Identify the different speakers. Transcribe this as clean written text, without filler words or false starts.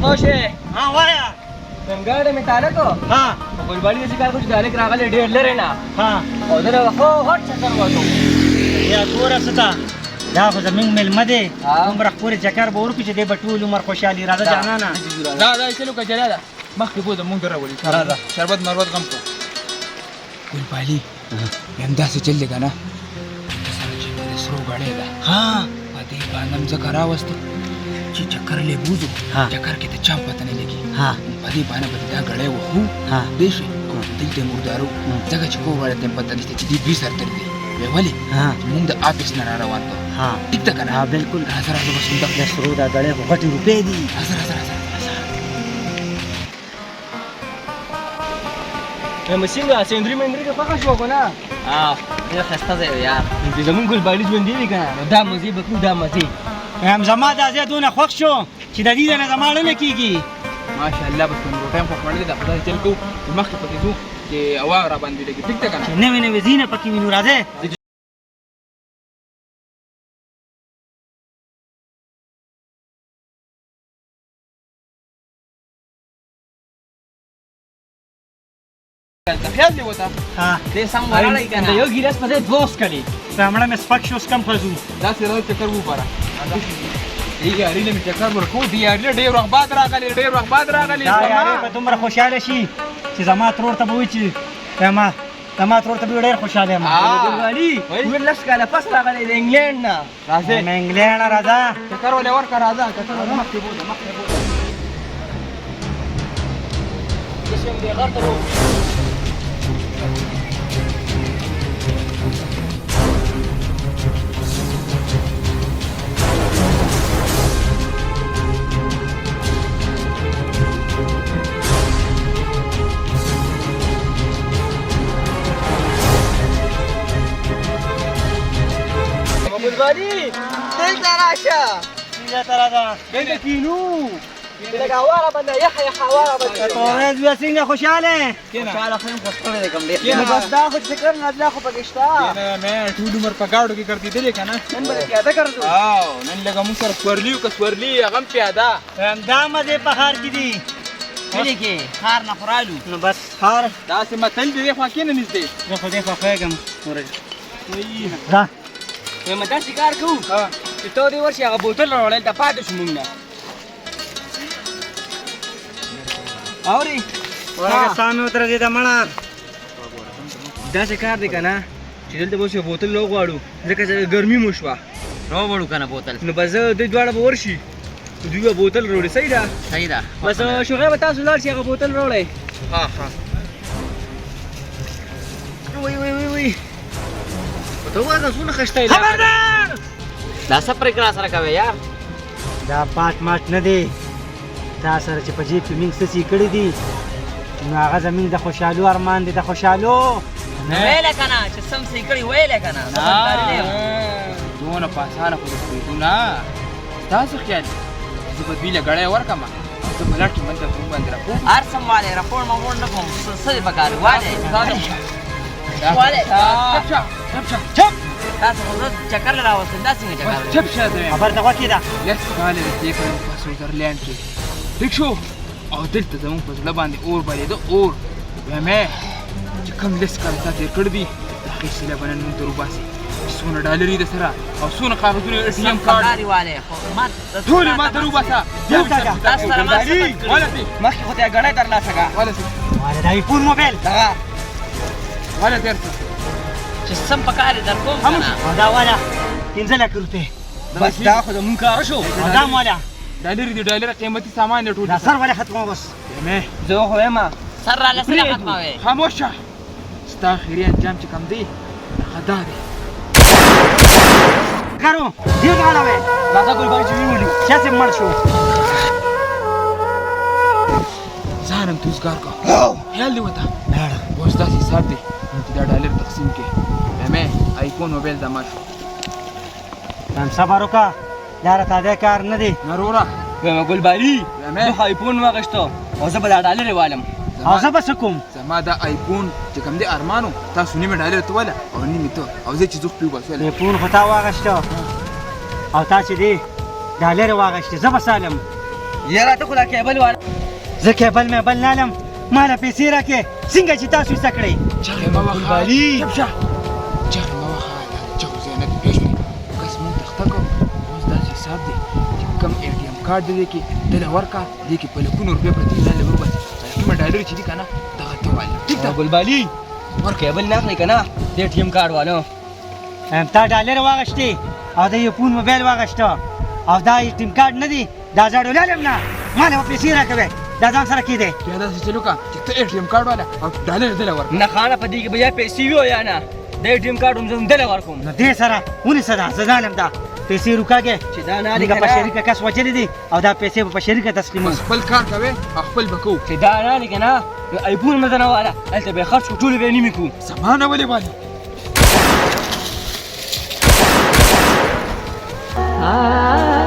Speaker 1: توشه
Speaker 2: ها وایا
Speaker 1: څنګه مې تعالی کو
Speaker 2: ها
Speaker 1: ګلبالي دې کار کوي دالک راغله ډېر لره نه
Speaker 2: ها
Speaker 1: او دا هو هټ چکر وته
Speaker 2: یا ګوره ستا دا خو زمونږ مېلمه دی
Speaker 1: ها.
Speaker 2: دومره پورې چکر به ورکړو چې دی به ټول عمر خوشحالي راځه جانانه
Speaker 3: دا چلو که جلاله مخکې بوځه مونږ راولي شربت مربت غم کو ګلبالي همداسې چل دی که نه سره چې د سرو ګړۍ ده
Speaker 2: ها
Speaker 3: په دې باندې هم ځکه راوسته چې چکر لی بوځو
Speaker 2: ها.
Speaker 3: چکر کې د چا پته نه لګي
Speaker 2: ها
Speaker 3: په دې باندې به دا ګړۍ وخو
Speaker 2: ها.
Speaker 3: دی شي دلته یې مردارو ځکه چې کوم غړی ته پته نشته چې دې دوی سر تر دی وی ولې
Speaker 2: ها
Speaker 3: مونږ د آفیس نه را روان کړو
Speaker 2: ها
Speaker 3: ټیک ده که نه
Speaker 2: ها بالکل
Speaker 3: راځه راځه بس همدا
Speaker 2: د سرو دا ګړۍ خو غټې روپۍ دي
Speaker 3: راځه راځه راځه
Speaker 1: مسینګه سندري مندري کې پخه شو کنه ډېر خسته دی یار دې زمون ګلبالي ژوند دی کنه دا مزي به دا مزي
Speaker 2: هم زما دا ځای دونه خوښ شو چې د دې نه زما نه کېږي
Speaker 3: ماشاءالله بس نو ټایم خو خوړلې ده خدای چل کو مخکې پکې ځو چې هوا را باندې لګي ټیک ده که نه
Speaker 2: چې نوې نوې ځینه پکې وینو راځئ
Speaker 3: خیال دی وته
Speaker 2: ها
Speaker 1: دې سم ولاړی کنه یو ګیلاس په دې دوس کړي
Speaker 2: همړه مې سپک شو اوس کم ښه ځو
Speaker 3: داسې راځو چکر وباره دی یاري نه مې چکر ورکو دی یاري ډېر وخت بعد راغلی ډېر وخت بعد راغلی
Speaker 2: دا یارې به دومره خوشحاله شي چې زما ترور ته به وایي چې زما ترور ته به ډېر خوشحاله یم
Speaker 1: ګلبالي وې لس کاله پس راغلی د انګلند نه
Speaker 3: راځه
Speaker 2: مې انګلینډ نه راځه
Speaker 3: چکر ولې ورکړه راځه چکر ولې مخکې بوځه مخکې بوځه
Speaker 1: ګلبالي دلته راشه
Speaker 2: دلته راځه
Speaker 1: دلته کینو لکه هواره باندې یخه یخه هواره باندې
Speaker 2: ورځ بیا څنګه خوشحاله
Speaker 1: خوشحاله خو یم خوش کړی دی کوم ډېر بس دا خو چې کړ نازله خو پکې شته
Speaker 3: نه مې ټول عمر په گاډو کې ګرځېدلې که نه
Speaker 1: نن به پیاده کړو
Speaker 3: نن لږه موږ سره سورلي و که سورلي هغه هم پیاده
Speaker 2: همدا مزې په ښار کې دي
Speaker 1: کلي کې ښار نه خو رالو
Speaker 2: نو بس ښار
Speaker 3: داسې متل دی دې خوا کښېنه نږدې
Speaker 2: زه خو دې خوښېږم ځه
Speaker 1: وایم داسې کار کوو چې ته دې ورشي هغه بوتل راوړی دلته پاتې شو موږ نه اورې
Speaker 2: ورګه ساه مې وترګېده مړه
Speaker 1: داسې کار دی که نه چې دلته به اوس یو بوتل وغواړو ځکه چې ګرمي مو شوه
Speaker 4: راوړو کنه بوتل
Speaker 1: نو بس دوی دواړه به ورشي دوی به بوتل راوړي صحیح ده
Speaker 4: صحیح ده
Speaker 1: بس شوغی به تاسو لاړ شي هغه بوتل راوړی
Speaker 4: ها ها
Speaker 1: وی ته وګوره څونه خشته
Speaker 2: خبردار
Speaker 4: دا څه پرېکړه سره کوې یار
Speaker 2: دا پاټ ماټ نه دی تا سره چې په جیب کې موږ څه څه کړي دي نو هغه زموږ د خوشحالو ارمان دی د خوشحالو
Speaker 4: ویلې کنه چې سم سې کړي ویلې کنه
Speaker 3: دونه په اسانه خو د پرېږدو نه ستاسو خیال زه به دوی له ګړی ورکړم زه په لټ کې منته په باندې راپوه
Speaker 4: هر سم والے راپور مغور نه کوم څه دې پکار والے والے
Speaker 2: چپ
Speaker 4: تاسو خو زه چکر راوستم دا څنګه چکر
Speaker 3: چپ شه ته
Speaker 2: خبر ته غوږ کېده
Speaker 3: لس کاله د دې کړم په سویټزرلینډ کې ټیک شو او دلته زموږ په زړه باندې اور بلېده اور وایم چې کوم لس کاله تا تېر کړي دي د هغې سیله به نن موږ ته وباسي څونه ډالر دي درسره او څونه کاغذونه اټ ټي ایم کارډ
Speaker 4: کاري والے خو ما
Speaker 3: ټولې ما ته وباسه
Speaker 4: تاسو سره ما
Speaker 3: ولسې
Speaker 1: مخکې خو ته یې ګڼۍ ترلاسه کړه
Speaker 3: ولسې
Speaker 2: والا د آیفون موبایل
Speaker 1: دغه
Speaker 3: وله تېر شه
Speaker 4: چې سم پکار در کوم کنه
Speaker 2: او دا والا 15 لک روپۍ
Speaker 1: بس دا خو زمونږ کار شو
Speaker 2: او دا والا
Speaker 3: ډالر دي ډالر قیمتي سامان دی ټول
Speaker 2: دا سر والا ختمه بس
Speaker 3: مې
Speaker 1: زه خو یم
Speaker 4: سر را لسه ختمه
Speaker 3: خاموش شه ستا اخري انجام چې کوم دی هغه دا دی
Speaker 2: کارو دې غاړه وې
Speaker 1: راځه ګلبالي چې ویولو
Speaker 2: چا مړ شو
Speaker 3: ځان هم توزګار کا خیال دی وته اوس داسې حساب دی چې دا ډالر تقسیم کړي مې آیفون موبایل دا ما شو
Speaker 2: نن صبر وکړه یاره تا دې کار نه دی
Speaker 3: نروره
Speaker 1: وایم ګلبالي
Speaker 3: مې
Speaker 1: زه آیفون واغېستو او زه به دا ډالرې والم
Speaker 2: او زه به څه کوم
Speaker 3: زما دا آیفون چې کوم دی ارمانو تاسو نیمه ډالر ته وله او نیمه ته او زه چې زه خپل وباسوله
Speaker 2: آیفون خو تا واغېسته او تا چې دی ډالر واغېستې زه به سالم
Speaker 1: یاره ته خو دا کیبل والا
Speaker 2: زه کیبل مې بل نه لم ماله پیسې راکې څنګه چې تاسو یې څه کړئ
Speaker 3: چغې مه وهه
Speaker 2: بلبلي.
Speaker 3: چپ شه چغې مه وهه دا چغو ځای نه دی پوه شوې کس مونږ تخته کړو اوس داسې حساب دی چې کوم اے ټي ایم کارډ دی دې کې دله ورکړه دې کې په لکونو روپۍ پرتې دي ځان له وباسي کومه ډالر چې دي که نه دغه ته والي ټیک ده
Speaker 1: بلبالي ور کیبل نه اخلي که نه د اے ټي ایم کارډ والو
Speaker 2: تا ډالر واغشتې او د یو فون موبایل واغشته او دا ټیم کارډ نه دی دا زه ډالر یم نه ماله به پیسې راکوې دا ځان سره کېدی
Speaker 3: بیا داسې چلو که چې ته اے ټي ایم کارډ والا او ډالر دله ورکړه
Speaker 1: نه خانه په دې کې به یا پیسې وي او یا نه د اے ټي ایم کارډ هم زه دله ورکوم
Speaker 2: نو دې سره ونیسه دا زه ځانم دا پیسې روکاږې
Speaker 1: چې دا نه
Speaker 2: لکه په شریکه کس وجلې دي او دا پیسې به په شریکه تسلیموي
Speaker 3: بس خپل کار کوې او خپل به کوو
Speaker 1: چې دا نه دی که نه نو ایفون مې درنه واله هلته به یې خرڅ کړو ټولې به یې نیمې کړو
Speaker 3: زما نه ولې والي
Speaker 1: آه